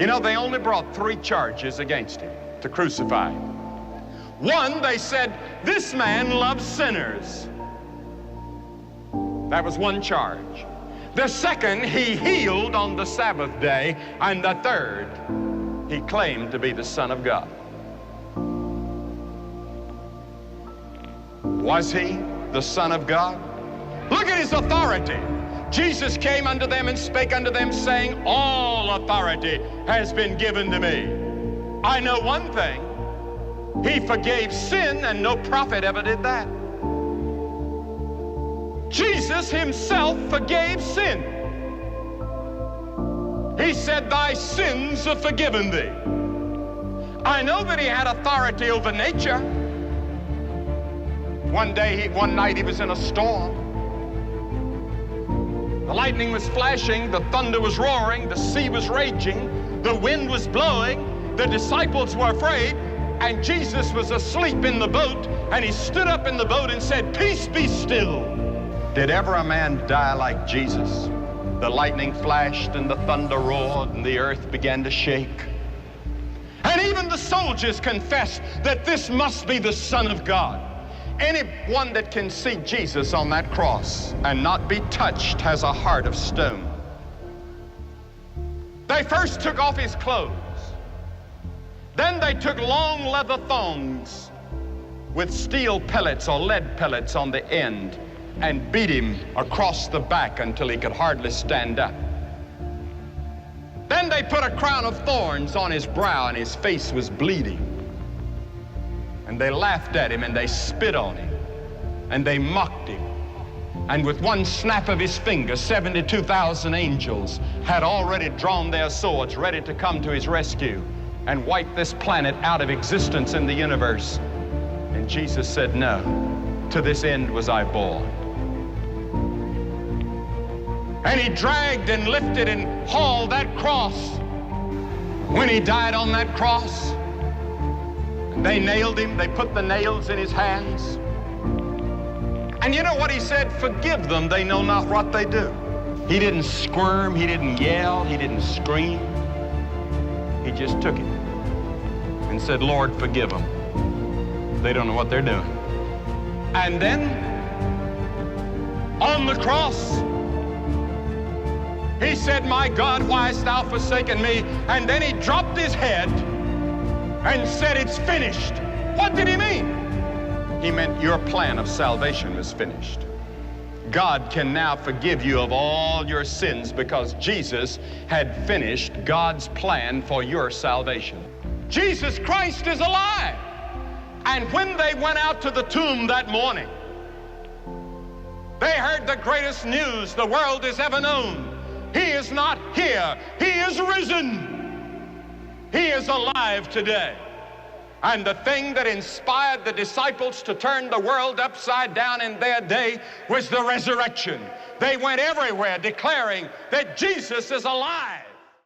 You know, they only brought 3 charges against him to crucify him. One, they said, this man loves sinners. That was one charge. The second, he healed on the Sabbath day. And the third, he claimed to be the Son of God. Was he the Son of God? Look at his authority. Jesus came unto them and spake unto them, saying, all authority has been given to me. I know one thing. He forgave sin, and no prophet ever did that. Jesus himself forgave sin. He said, thy sins are forgiven thee. I know that he had authority over nature. One night he was in a storm. The lightning was flashing, the thunder was roaring, the sea was raging, the wind was blowing, the disciples were afraid, and Jesus was asleep in the boat, and he stood up in the boat and said, peace be still. Did ever a man die like Jesus? The lightning flashed and the thunder roared and the earth began to shake. And even the soldiers confessed that this must be the Son of God. Anyone that can see Jesus on that cross and not be touched has a heart of stone. They first took off his clothes. Then they took long leather thongs with steel pellets or lead pellets on the end and beat him across the back until he could hardly stand up. Then they put a crown of thorns on his brow and his face was bleeding. And they laughed at him and they spit on him and they mocked him. And with one snap of his finger, 72,000 angels had already drawn their swords ready to come to his rescue and wipe this planet out of existence in the universe. And Jesus said, no, to this end was I born. And he dragged and lifted and hauled that cross. When he died on that cross, they nailed him, they put the nails in his hands. And you know what he said? Forgive them, they know not what they do. He didn't squirm, he didn't yell, he didn't scream. He just took it and said, Lord, forgive them. They don't know what they're doing. And then, on the cross, he said, my God, why hast thou forsaken me? And then he dropped his head and said, it's finished. What did he mean? He meant your plan of salvation was finished. God can now forgive you of all your sins because Jesus had finished God's plan for your salvation. Jesus Christ is alive. And when they went out to the tomb that morning, they heard the greatest news the world has ever known. He is not here. He is risen. He is alive today. And the thing that inspired the disciples to turn the world upside down in their day was the resurrection. They went everywhere declaring that Jesus is alive.